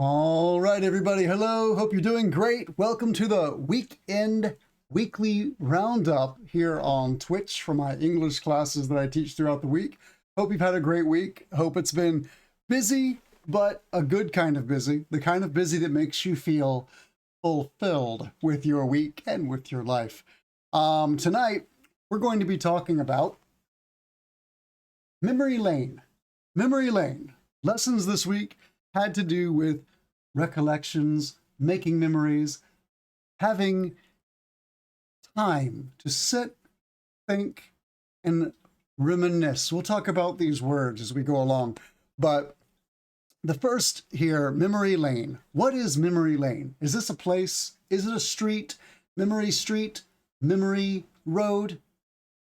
All right, everybody. Hello. Hope you're doing great. Welcome to the weekend weekly roundup here on Twitch for my English classes that I teach throughout the week. Hope you've had a great week. Hope it's been busy, but a good kind of busy, the kind of busy that makes you feel fulfilled with your week and with your life. Tonight, we're going to be talking about memory lane. Memory lane. Lessons this week had to do with recollections, making memories, having time to sit, think, and reminisce. We'll talk about these words as we go along. But the first here, memory lane. What is memory lane? Is this a place? Is it a street? Memory street? Memory road?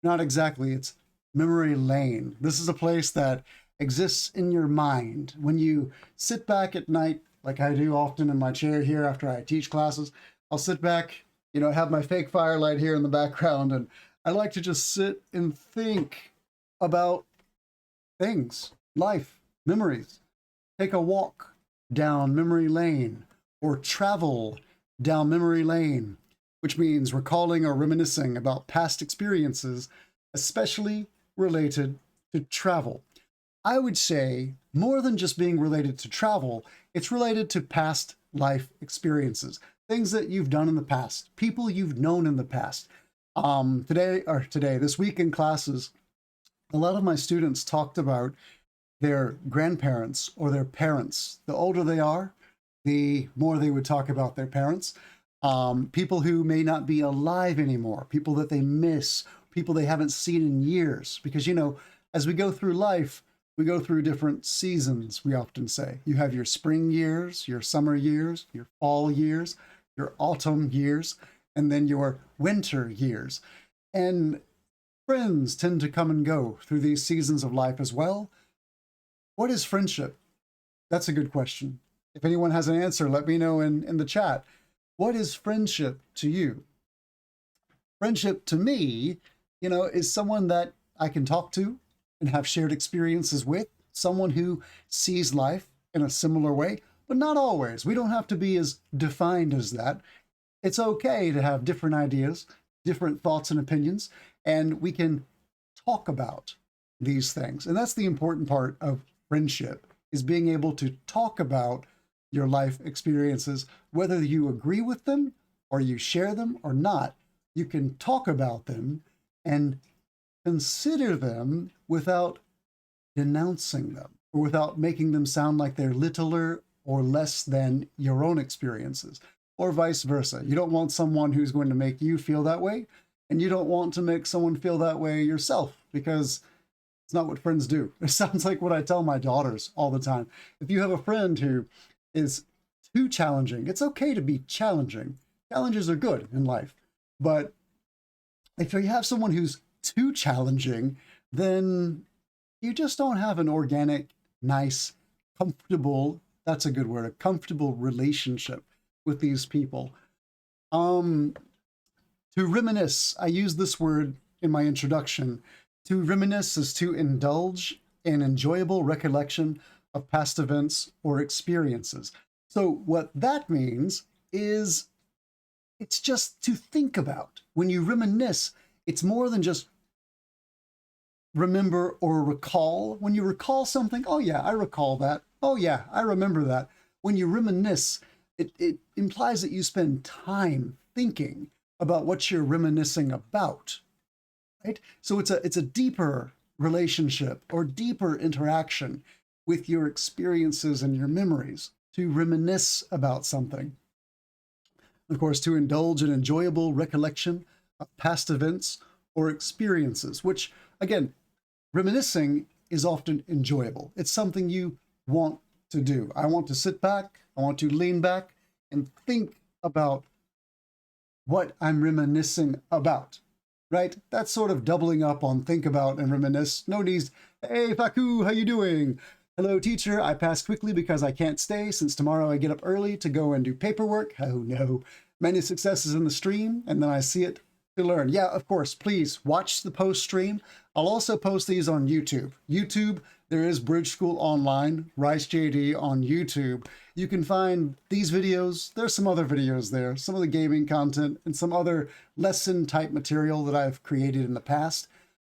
Not exactly. It's memory lane. This is a place that exists in your mind. When you sit back at night, like I do often in my chair here after I teach classes, I'll sit back, have my fake firelight here in the background, and I like to just sit and think about things, life, memories. Take a walk down memory lane or travel down memory lane, which means recalling or reminiscing about past experiences, especially related to travel. I would say more than just being related to travel, it's related to past life experiences, things that you've done in the past, people you've known in the past. This week in classes, a lot of my students talked about their grandparents or their parents. The older they are, the more they would talk about their parents. People who may not be alive anymore, people that they miss, people they haven't seen in years. Because, as we go through life, we go through different seasons, we often say. You have your spring years, your summer years, your fall years, your autumn years, and then your winter years. And friends tend to come and go through these seasons of life as well. What is friendship? That's a good question. If anyone has an answer, let me know in the chat. What is friendship to you? Friendship to me, is someone that I can talk to and have shared experiences with, someone who sees life in a similar way, but not always. We don't have to be as defined as that. It's okay to have different ideas, different thoughts and opinions, and we can talk about these things. And that's the important part of friendship, is being able to talk about your life experiences, whether you agree with them or you share them or not. You can talk about them and consider them without denouncing them or without making them sound like they're littler or less than your own experiences, or vice versa. You don't want someone who's going to make you feel that way, and you don't want to make someone feel that way yourself, because it's not what friends do. It sounds like what I tell my daughters all the time. If you have a friend who is too challenging, it's okay to be challenging. Challenges are good in life. But if you have someone who's too challenging, then you just don't have an organic, nice, comfortable, that's a good word, a comfortable relationship with these people. To reminisce, I use this word in my introduction. To reminisce is to indulge in enjoyable recollection of past events or experiences. So what that means is it's just to think about. When you reminisce, it's more than just remember or recall. When you recall something, oh yeah, I recall that. Oh yeah, I remember that. When you reminisce, it implies that you spend time thinking about what you're reminiscing about, right? So it's a deeper relationship or deeper interaction with your experiences and your memories to reminisce about something. Of course, to indulge in enjoyable recollection of past events or experiences, which, again, reminiscing is often enjoyable. It's something you want to do. I want to sit back, I want to lean back and think about what I'm reminiscing about, right? That's sort of doubling up on think about and reminisce. No needs, hey, Faku, how you doing? Hello, teacher. I passed quickly because I can't stay since tomorrow I get up early to go and do paperwork. Oh no. Many successes in the stream, and then I see it to learn. Yeah, of course, please watch the post stream. I'll also post these on YouTube. YouTube, There is Bridge School Online, Rice JD on YouTube. You can find these videos. There's some other videos there, some of the gaming content, and some other lesson type material that I've created in the past.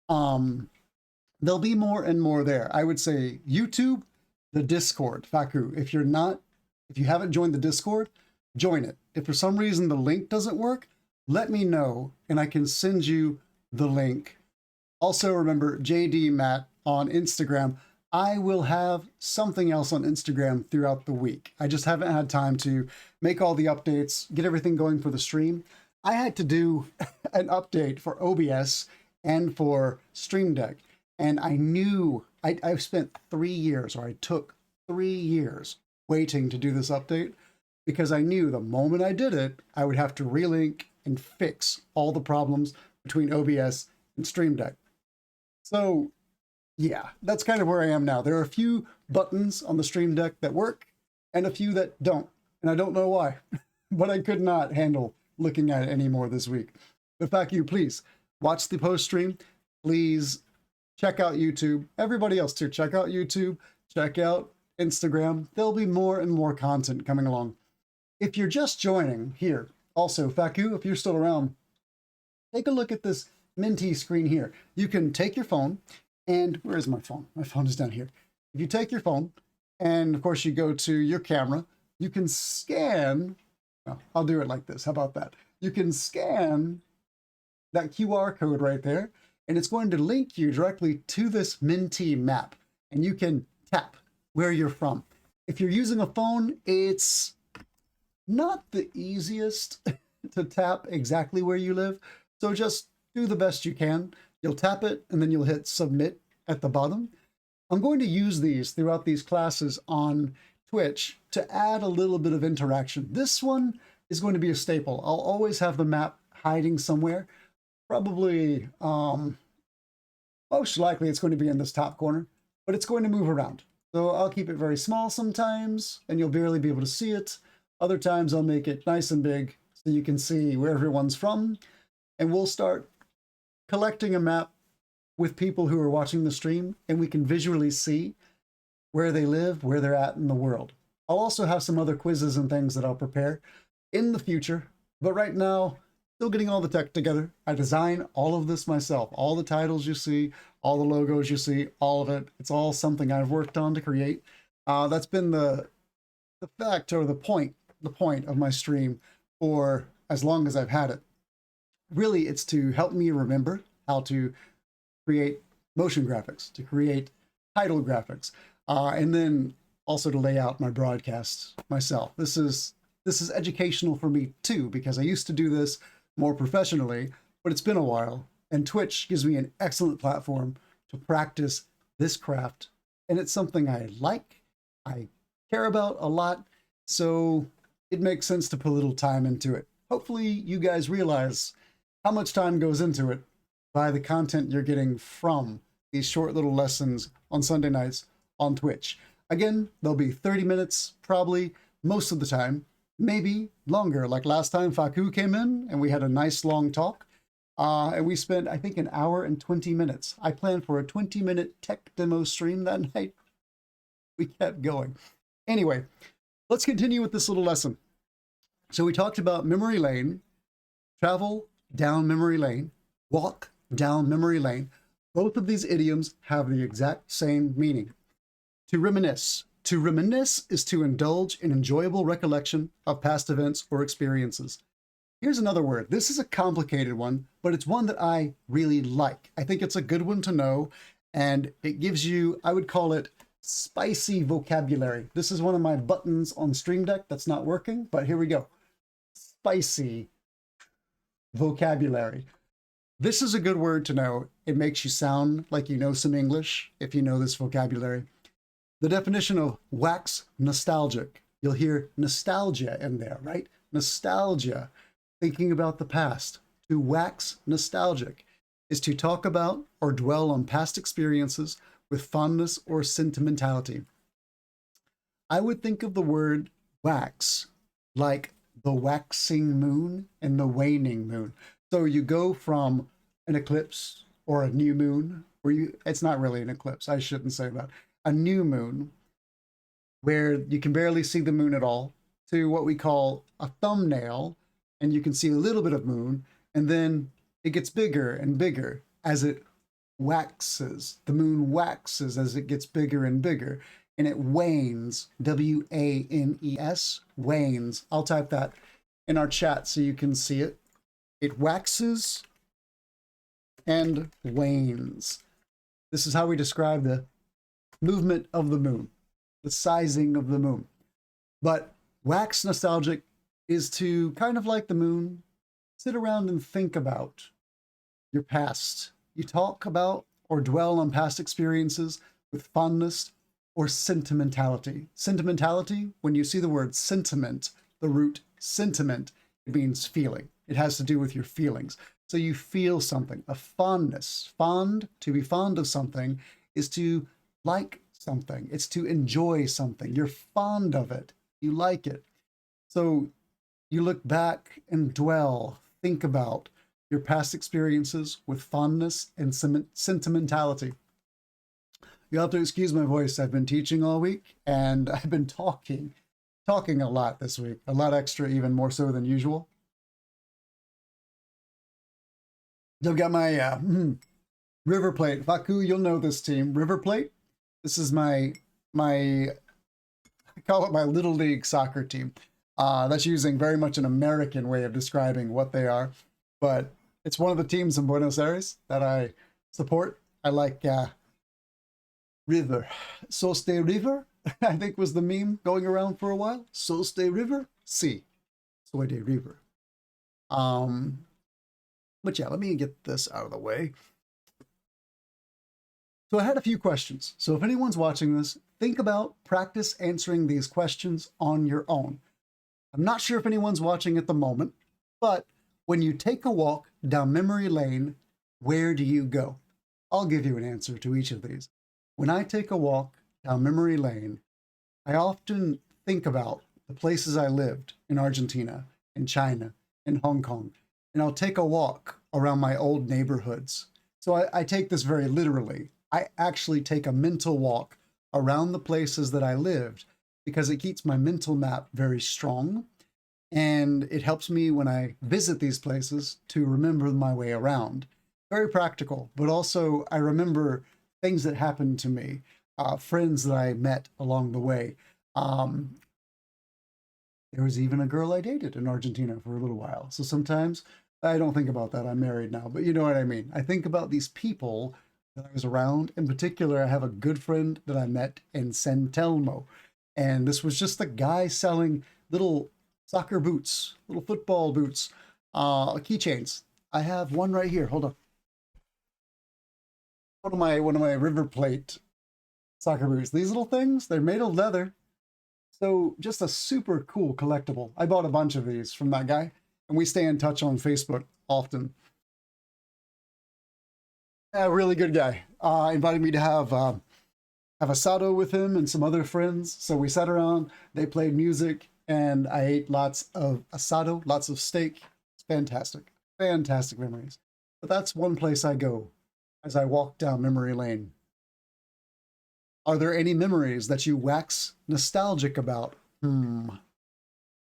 There'll be more and more there. I would say YouTube, the Discord, Faku. If you haven't joined the Discord, join it. If for some reason the link doesn't work, let me know and I can send you the link. Also remember JD Matt on Instagram. I will have something else on Instagram throughout the week. I just haven't had time to make all the updates, get everything going for the stream. I had to do an update for OBS and for Stream Deck. And I knew I've spent 3 years, or I took 3 years waiting to do this update because I knew the moment I did it, I would have to relink and fix all the problems between OBS and Stream Deck. So yeah, that's kind of where I am now. There are a few buttons on the Stream Deck that work and a few that don't. And I don't know why, but I could not handle looking at it anymore this week. But fact you, please watch the post stream. Please check out YouTube. Everybody else too, check out YouTube, check out Instagram. There'll be more and more content coming along. If you're just joining here, also Faku, if you're still around, take a look at this Minty screen here. You can take your phone and where is my phone? My phone is down here. If you take your phone and of course you go to your camera, you can scan, well, I'll do it like this. How about that? You can scan that QR code right there and it's going to link you directly to this Minty map and you can tap where you're from. If you're using a phone, it's not the easiest to tap exactly where you live. So just do the best you can. You'll tap it and then you'll hit submit at the bottom. I'm going to use these throughout these classes on Twitch to add a little bit of interaction. This one is going to be a staple. I'll always have the map hiding somewhere. Probably, most likely it's going to be in this top corner, but it's going to move around. So I'll keep it very small sometimes and you'll barely be able to see it. Other times I'll make it nice and big so you can see where everyone's from. And we'll start collecting a map with people who are watching the stream and we can visually see where they live, where they're at in the world. I'll also have some other quizzes and things that I'll prepare in the future, but right now, still getting all the tech together. I design all of this myself. All the titles you see, all the logos you see, all of it. It's all something I've worked on to create. That's been the fact or the point of my stream for as long as I've had it. Really, it's to help me remember how to create motion graphics, to create title graphics, and then also to lay out my broadcasts myself. This is educational for me too, because I used to do this more professionally, but it's been a while, and Twitch gives me an excellent platform to practice this craft, and it's something I like, I care about a lot, so it makes sense to put a little time into it. Hopefully you guys realize how much time goes into it by the content you're getting from these short little lessons on Sunday nights on Twitch. Again, they'll be 30 minutes, probably, most of the time, maybe longer. Like last time Faku came in and we had a nice long talk. And we spent, I think, 1 hour and 20 minutes. I planned for a 20-minute tech demo stream that night. We kept going. Anyway, let's continue with this little lesson. So we talked about memory lane, travel down memory lane, walk down memory lane. Both of these idioms have the exact same meaning. To reminisce. To reminisce is to indulge in enjoyable recollection of past events or experiences. Here's another word. This is a complicated one, but it's one that I really like. I think it's a good one to know, and it gives you, I would call it, spicy vocabulary. This is one of my buttons on Stream Deck that's not working, but here we go. Spicy vocabulary. This is a good word to know. It makes you sound like you know some English if you know this vocabulary. The definition of wax nostalgic. You'll hear nostalgia in there, right? Nostalgia, thinking about the past. To wax nostalgic is to talk about or dwell on past experiences with fondness or sentimentality. I would think of the word wax like the waxing moon and the waning moon. So you go from an eclipse or a new moon, where it's not really an eclipse. I shouldn't say that. A new moon where you can barely see the moon at all, to what we call a thumbnail, and you can see a little bit of moon, and then it gets bigger and bigger as it waxes. The moon waxes as it gets bigger and bigger, and it wanes. W-A-N-E-S, wanes. I'll type that in our chat so you can see it. It waxes and wanes. This is how we describe the movement of the moon, the sizing of the moon. But wax nostalgic is to, kind of like the moon, sit around and think about your past. You talk about or dwell on past experiences with fondness or sentimentality. Sentimentality, when you see the word sentiment, the root sentiment, it means feeling. It has to do with your feelings. So you feel something, a fondness. Fond, to be fond of something, is to like something. It's to enjoy something. You're fond of it. You like it. So you look back and dwell, think about your past experiences with fondness and sentimentality. You'll have to excuse my voice. I've been teaching all week, and I've been talking a lot this week, a lot extra, even more so than usual. I've got my River Plate. Faku, you'll know this team. River Plate. This is my I call it my Little League soccer team. That's using very much an American way of describing what they are, but it's one of the teams in Buenos Aires that I support. I like River. Sos de River, I think was the meme going around for a while. Sos de River? Si. Soy de River. But yeah, let me get this out of the way. So I had a few questions. So if anyone's watching this, think about, practice answering these questions on your own. I'm not sure if anyone's watching at the moment, but when you take a walk down memory lane, where do you go? I'll give you an answer to each of these. When I take a walk down memory lane, I often think about the places I lived in Argentina, in China, in Hong Kong, and I'll take a walk around my old neighborhoods. So I take this very literally. I actually take a mental walk around the places that I lived because it keeps my mental map very strong, and it helps me when I visit these places to remember my way around. Very practical, but also I remember things that happened to me, friends that I met along the way. There was even a girl I dated in Argentina for a little while. So sometimes I don't think about that. I'm married now, but you know what I mean. I think about these people that I was around. In particular, I have a good friend that I met in San Telmo. And this was just a guy selling little soccer boots, little football boots, keychains. I have one right here. Hold on. One of my River Plate soccer boots. These little things, they're made of leather. So just a super cool collectible. I bought a bunch of these from that guy, and we stay in touch on Facebook often. A really good guy. Invited me to have asado with him and some other friends. So we sat around, they played music, and I ate lots of asado, lots of steak. It's fantastic. Fantastic memories. But that's one place I go as I walk down memory lane. Are there any memories that you wax nostalgic about? I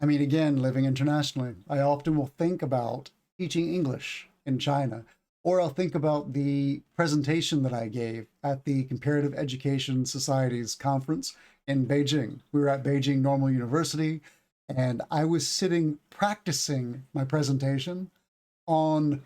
mean, again, living internationally, I often will think about teaching English in China, or I'll think about the presentation that I gave at the Comparative Education Society's conference in Beijing. We were at Beijing Normal University, and I was sitting practicing my presentation on,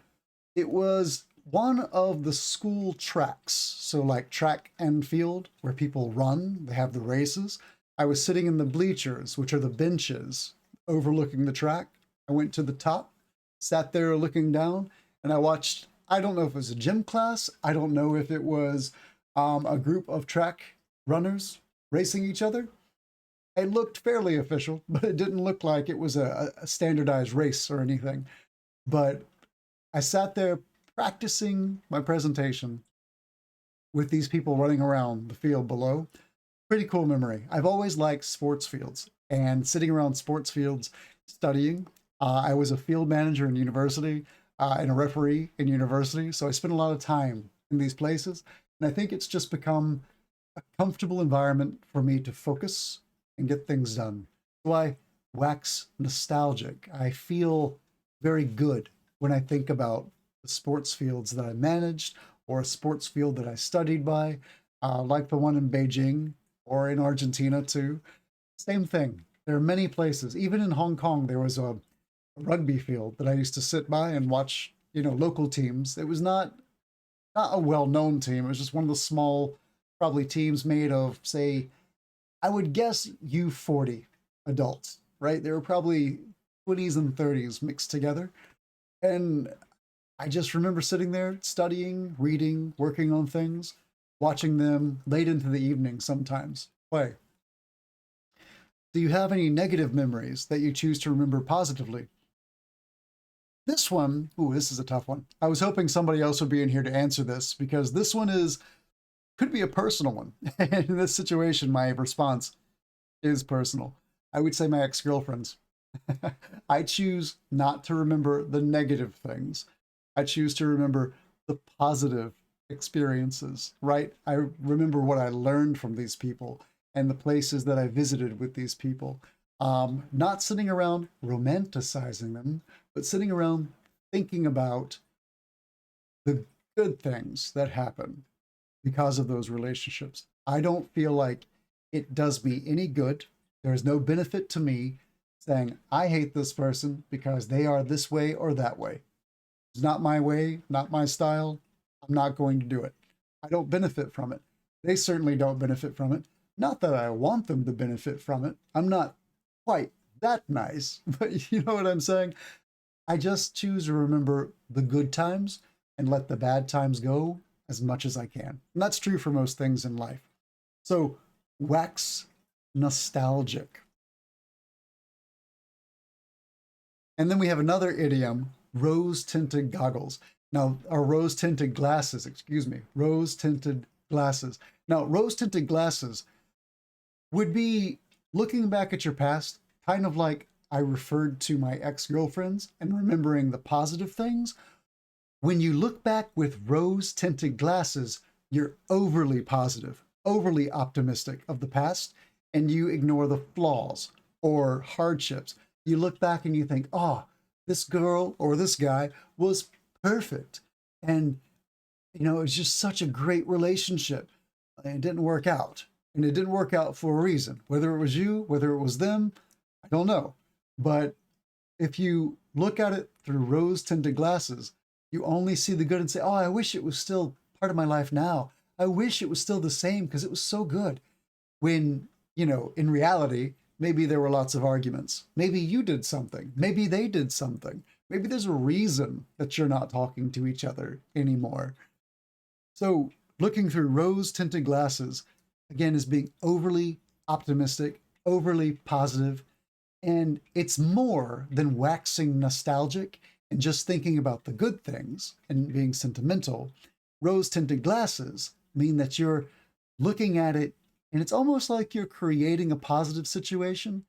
it was one of the school tracks. So like track and field where people run, they have the races. I was sitting in the bleachers, which are the benches overlooking the track. I went to the top, sat there looking down, and I watched, I don't know if it was a gym class. I don't know if it was a group of track runners racing each other. It looked fairly official, but it didn't look like it was a standardized race or anything. But I sat there practicing my presentation with these people running around the field below. Pretty cool memory. I've always liked sports fields and sitting around sports fields studying. I was a field manager in university and a referee in university, so I spent a lot of time in these places. And I think it's just become a comfortable environment for me to focus and get things done. So I wax nostalgic. I feel very good when I think about the sports fields that I managed or a sports field that I studied by, like the one in Beijing or in Argentina too. Same thing. There are many places. Even in Hong Kong, there was a rugby field that I used to sit by and watch, local teams. It was not a well-known team. It was just one of the small, probably teams made of, say, I would guess U40 adults, right? They were probably 20s and 30s mixed together. And I just remember sitting there studying, reading, working on things, watching them late into the evening sometimes play. Do you have any negative memories that you choose to remember positively? This one, ooh, this is a tough one. I was hoping somebody else would be in here to answer this because this one could be a personal one. In this situation, my response is personal. I would say my ex-girlfriends. I choose not to remember the negative things. I choose to remember the positive experiences, right? I remember what I learned from these people and the places that I visited with these people. Not sitting around romanticizing them, but sitting around thinking about the good things that happen because of those relationships. I don't feel like it does me any good. There's no benefit to me saying, I hate this person because they are this way or that way. It's not my way, not my style. I'm not going to do it. I don't benefit from it. They certainly don't benefit from it. Not that I want them to benefit from it. I'm not quite that nice, but you know what I'm saying? I just choose to remember the good times and let the bad times go as much as I can. And that's true for most things in life. So wax nostalgic. And then we have another idiom, rose-tinted goggles. Now, or rose-tinted glasses, excuse me, rose-tinted glasses. Now, rose-tinted glasses would be looking back at your past, kind of like I referred to my ex-girlfriends and remembering the positive things. When you look back with rose-tinted glasses, you're overly positive, overly optimistic of the past, and you ignore the flaws or hardships. You look back and you think, oh, this girl or this guy was perfect. And, it's just such a great relationship. And it didn't work out. And it didn't work out for a reason. Whether it was you, whether it was them, I don't know. But if you look at it through rose-tinted glasses, you only see the good and say, oh, I wish it was still part of my life now. I wish it was still the same because it was so good. When, in reality, maybe there were lots of arguments. Maybe you did something. Maybe they did something. Maybe there's a reason that you're not talking to each other anymore. So looking through rose-tinted glasses, again, is being overly optimistic, overly positive, and it's more than waxing nostalgic and just thinking about the good things and being sentimental. Rose-tinted glasses mean that you're looking at it and it's almost like you're creating a positive situation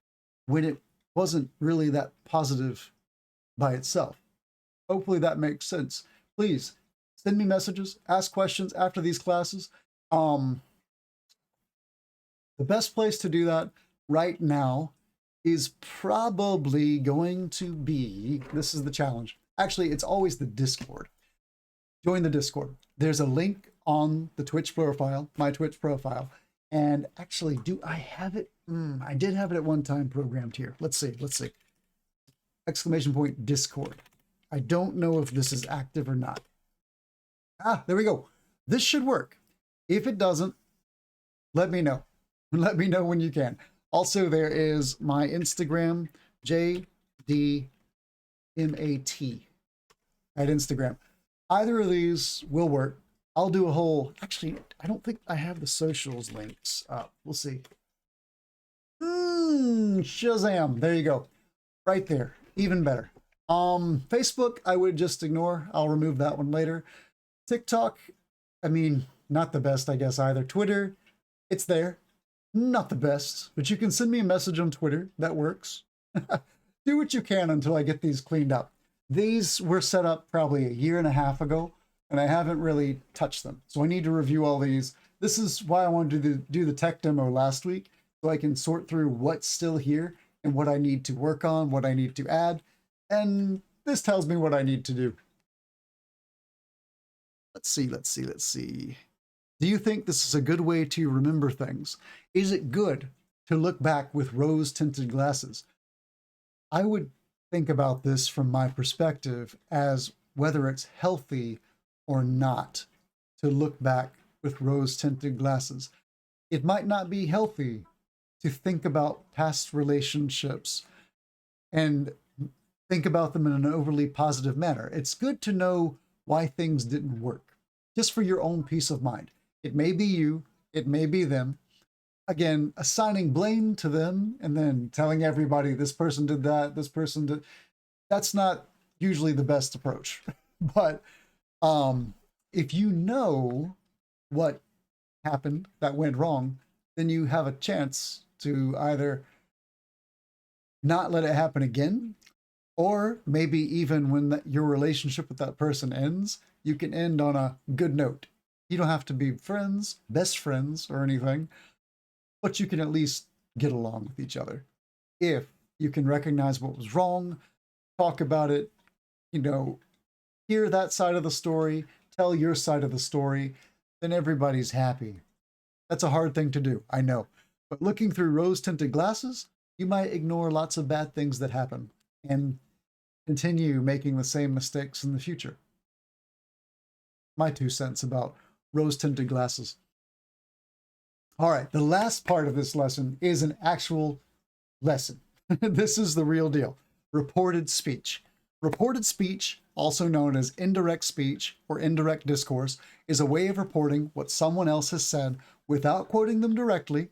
when it wasn't really that positive by itself. Hopefully that makes sense. Please send me messages, ask questions after these classes. The best place to do that right now is probably going to be, this is the challenge. Actually, it's always the Discord. Join the Discord. There's a link on the Twitch profile, my Twitch profile. And actually, do I have it? I did have it at one time programmed here. Let's see. Exclamation point Discord. I don't know if this is active or not. There we go. This should work. If it doesn't, let me know. Let me know when you can. Also, there is my Instagram, JDMAT at Instagram. Either of these will work. I'll do a whole, actually, I don't think I have the socials links up. We'll see. Shazam. There you go. Right there. Even better. Facebook, I would just ignore. I'll remove that one later. TikTok, not the best, I guess, either. Twitter, it's there. Not the best, but you can send me a message on Twitter. That works. Do what you can until I get these cleaned up. These were set up probably a year and a half ago. and I haven't really touched them. So I need to review all these. This is why I wanted to do the tech demo last week, so I can sort through what's still here and what I need to work on, what I need to add. And this tells me what I need to do. Let's see. Do you think this is a good way to remember things? Is it good to look back with rose-tinted glasses? I would think about this from my perspective as whether it's healthy or not to look back with rose-tinted glasses. It might not be healthy to think about past relationships and think about them in an overly positive manner. It's good to know why things didn't work, just for your own peace of mind. It may be you, it may be them. Again, assigning blame to them and then telling everybody this person did that, this person did, that's not usually the best approach. But if you know what happened that went wrong, then you have a chance to either not let it happen again, or maybe even when your relationship with that person ends, you can end on a good note. You don't have to be friends, best friends, or anything, but you can at least get along with each other. If you can recognize what was wrong, talk about it, hear that side of the story, tell your side of the story, then everybody's happy. That's a hard thing to do, I know. But looking through rose-tinted glasses, you might ignore lots of bad things that happen and continue making the same mistakes in the future. My 2 cents about rose-tinted glasses. All right, the last part of this lesson is an actual lesson. This is the real deal. Reported speech. Reported speech, also known as indirect speech or indirect discourse, is a way of reporting what someone else has said without quoting them directly.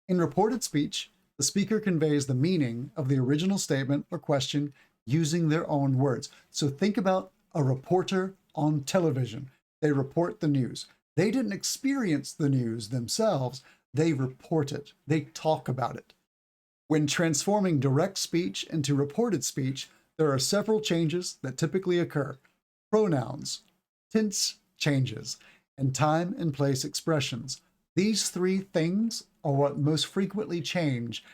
In reported speech, the speaker conveys the meaning of the original statement or question using their own words. So think about a reporter on television. They report the news. They didn't experience the news themselves. They report it. They talk about it. When transforming direct speech into reported speech, there are several changes that typically occur. Pronouns, tense changes, and time and place expressions. These 3 things are what most frequently change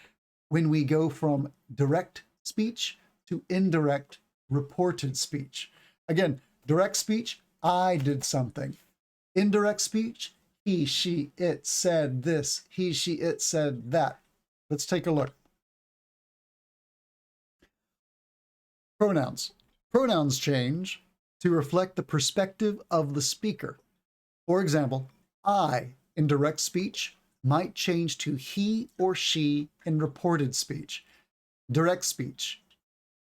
when we go from direct speech to indirect reported speech. Again, direct speech, I did something. Indirect speech, he, she, it said this. He, she, it said that. Let's take a look. Pronouns. Pronouns change to reflect the perspective of the speaker. For example, I in direct speech might change to he or she in reported speech. Direct speech,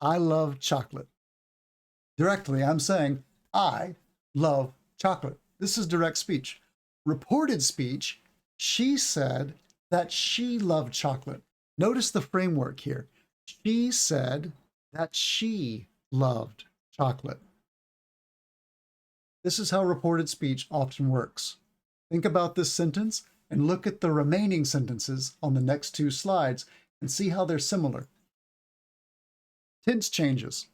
I love chocolate. Directly, I'm saying, I love chocolate. This is direct speech. Reported speech, she said that she loved chocolate. Notice the framework here. She said that she loved chocolate. This is how reported speech often works. Think about this sentence and look at the remaining sentences on the next 2 slides and see how they're similar. Tense changes.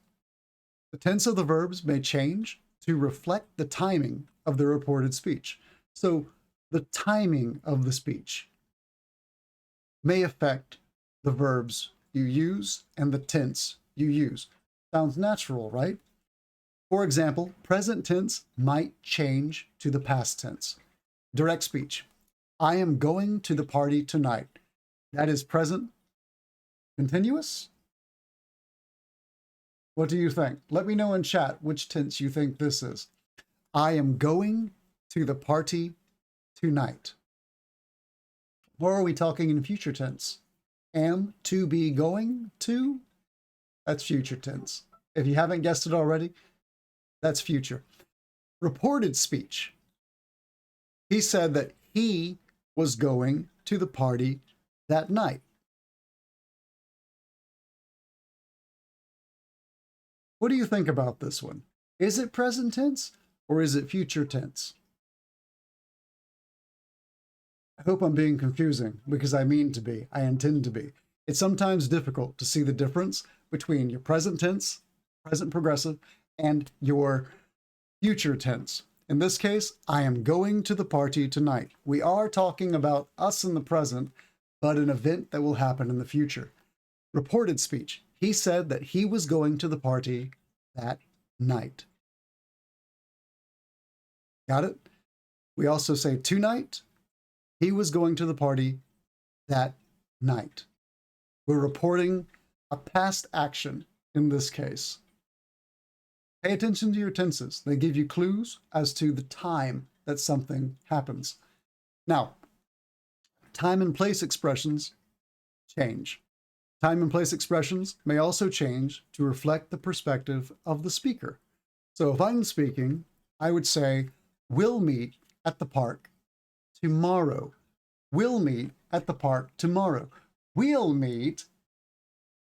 The tense of the verbs may change to reflect the timing of the reported speech. So the timing of the speech may affect the verbs you use and the tense you use. Sounds natural, right? For example, present tense might change to the past tense. Direct speech. I am going to the party tonight. That is present continuous. What do you think? Let me know in chat which tense you think this is. I am going to the party tonight. Or are we talking in future tense? Am, to be, going to? That's future tense. If you haven't guessed it already, that's future. Reported speech. He said that he was going to the party that night. What do you think about this one? Is it present tense or is it future tense? I hope I'm being confusing because I mean to be. I intend to be. It's sometimes difficult to see the difference between your present tense, present progressive, and your future tense. In this case, I am going to the party tonight. We are talking about us in the present, but an event that will happen in the future. Reported speech. He said that he was going to the party that night. Got it? We also say tonight. He was going to the party that night. We're reporting a past action in this case. Pay attention to your tenses. They give you clues as to the time that something happens. Now, time and place expressions change. Time and place expressions may also change to reflect the perspective of the speaker. So if I'm speaking, I would say, we'll meet at the park tomorrow. We'll meet at the park tomorrow. We'll meet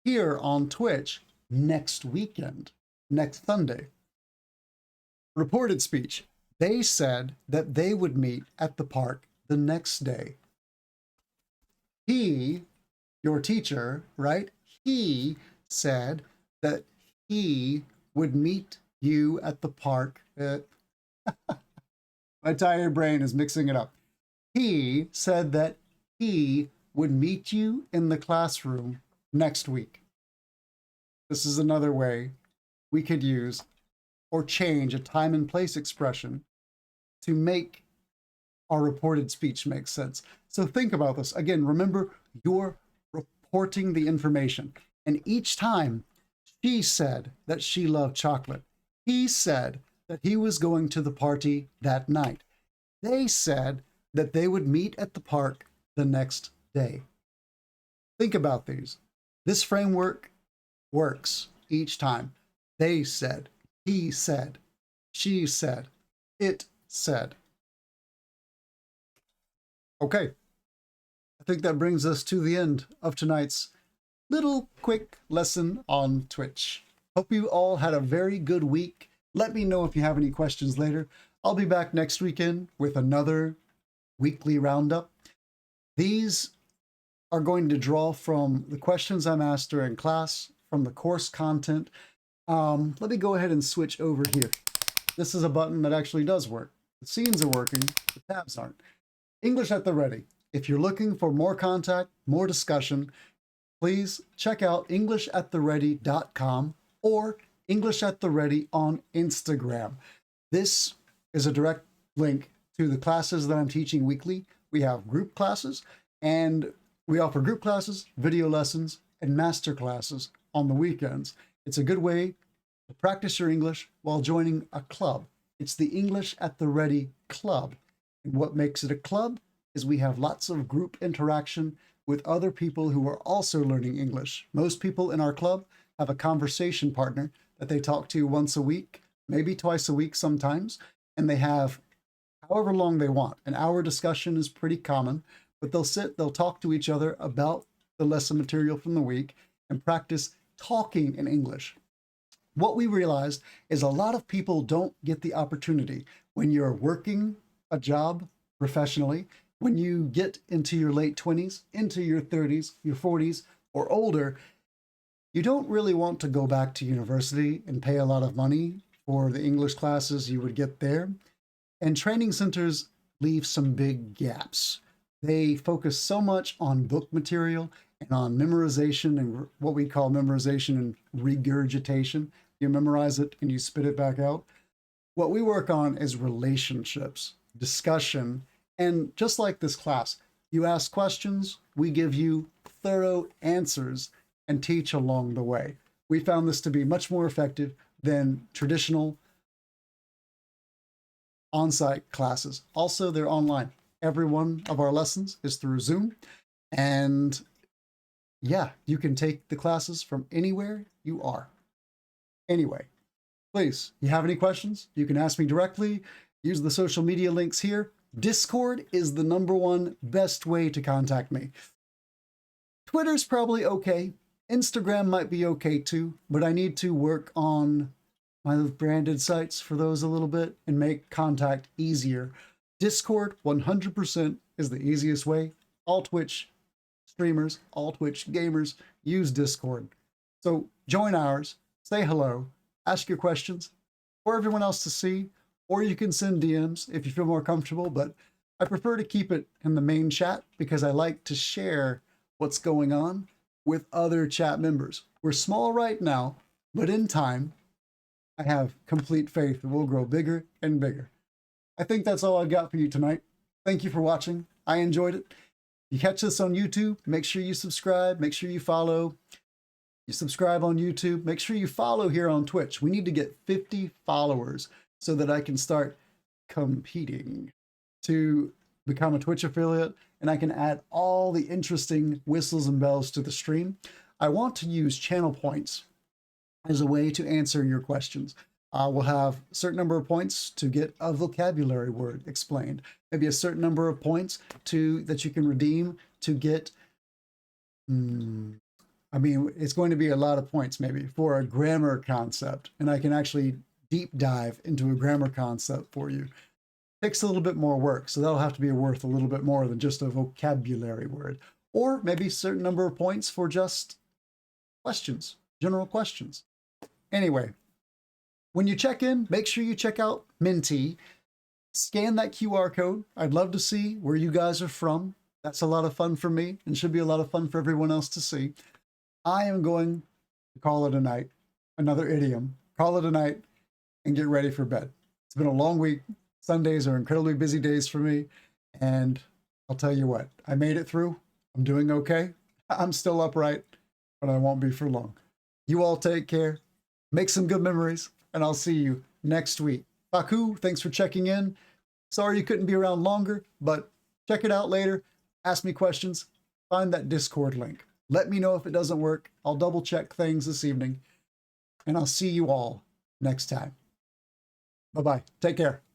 here on Twitch next weekend, next Sunday. Reported speech. They said that they would meet at the park the next day. He, your teacher, right? He said that he would meet you at the park. My tired brain is mixing it up. He said that he would meet you in the classroom next week. This is another way we could use or change a time and place expression to make our reported speech make sense. So think about this. Again, remember, you're reporting the information. And each time, she said that she loved chocolate. He said that he was going to the party that night. They said that they would meet at the park the next day. Think about these. This framework works each time. They said, he said, she said, it said. Okay, I think that brings us to the end of tonight's little quick lesson on Twitch. Hope you all had a very good week. Let me know if you have any questions later. I'll be back next weekend with another weekly roundup. These are going to draw from the questions I'm asked during class, from the course content. Let me go ahead and switch over here. This is a button that actually does work. The scenes are working, the tabs aren't. English at the Ready. If you're looking for more contact, more discussion, please check out englishattheready.com or English at the Ready on Instagram. This is a direct link to the classes that I'm teaching weekly. We have group classes, and we offer group classes, video lessons, and master classes on the weekends. It's a good way to practice your English while joining a club. It's the English at the Ready Club. And what makes it a club is we have lots of group interaction with other people who are also learning English. Most people in our club have a conversation partner that they talk to once a week, maybe twice a week sometimes, and they have however long they want. An hour discussion is pretty common, but they'll talk to each other about the lesson material from the week and practice talking in English. What we realized is a lot of people don't get the opportunity when you're working a job professionally, when you get into your late 20s, into your 30s, your 40s, or older. You don't really want to go back to university and pay a lot of money for the English classes you would get there. And training centers leave some big gaps. They focus so much on book material and on memorization and what we call memorization and regurgitation. You memorize it and you spit it back out. What we work on is relationships, discussion, and just like this class, you ask questions, we give you thorough answers and teach along the way. We found this to be much more effective than traditional on-site classes. Also, they're online. Every one of our lessons is through Zoom. And yeah, you can take the classes from anywhere you are. Anyway, please, you have any questions? You can ask me directly. Use the social media links here. Discord is the #1 best way to contact me. Twitter's probably okay. Instagram might be okay too, but I need to work on my branded sites for those a little bit and make contact easier. Discord 100% is the easiest way. All Twitch streamers, all Twitch gamers use Discord. So join ours, say hello, ask your questions for everyone else to see, or you can send DMs if you feel more comfortable, but I prefer to keep it in the main chat because I like to share what's going on with other chat members. We're small right now, but in time, I have complete faith that we'll grow bigger and bigger. I think that's all I've got for you tonight. Thank you for watching. I enjoyed it. If you catch this on YouTube, make sure you subscribe, make sure you follow. You subscribe on YouTube, make sure you follow here on Twitch. We need to get 50 followers so that I can start competing to become a Twitch affiliate, and I can add all the interesting whistles and bells to the stream. I want to use channel points as a way to answer your questions. We'll have a certain number of points to get a vocabulary word explained. Maybe a certain number of points that you can redeem to get, I mean, it's going to be a lot of points maybe for a grammar concept, and I can actually deep dive into a grammar concept for you. Takes a little bit more work, so that'll have to be worth a little bit more than just a vocabulary word. Or maybe a certain number of points for just questions, general questions. Anyway, when you check in, make sure you check out Minty. Scan that QR code. I'd love to see where you guys are from. That's a lot of fun for me and should be a lot of fun for everyone else to see. I am going to call it a night. Another idiom. Call it a night and get ready for bed. It's been a long week. Sundays are incredibly busy days for me. And I'll tell you what, I made it through. I'm doing okay. I'm still upright, but I won't be for long. You all take care. Make some good memories, and I'll see you next week. Baku, thanks for checking in. Sorry you couldn't be around longer, but check it out later. Ask me questions. Find that Discord link. Let me know if it doesn't work. I'll double check things this evening, and I'll see you all next time. Bye-bye. Take care.